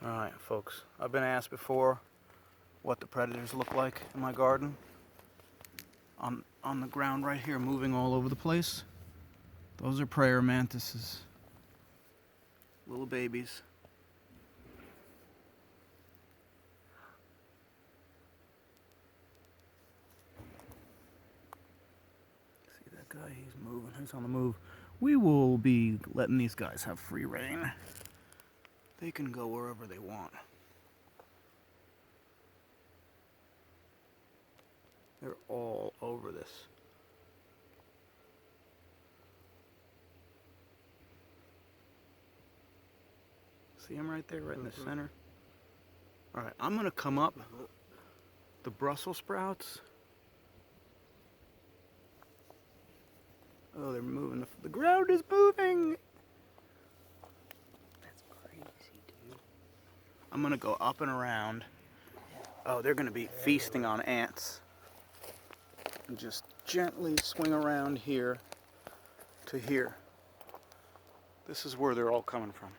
Alright folks, I've been asked before what the predators look like in my garden. On the ground right here, moving all over the place. Those are prayer mantises. Little babies. See that guy? He's moving. He's on the move. We will be letting these guys have free reign. They can go wherever they want. They're all over this. See him right there, right in the center? Alright, I'm going to come up the Brussels sprouts. Oh, they're moving. The ground is moving! That's crazy, dude. I'm going to go up and around. Oh, they're going to be feasting on ants. And just gently swing around here to here. This is where they're all coming from.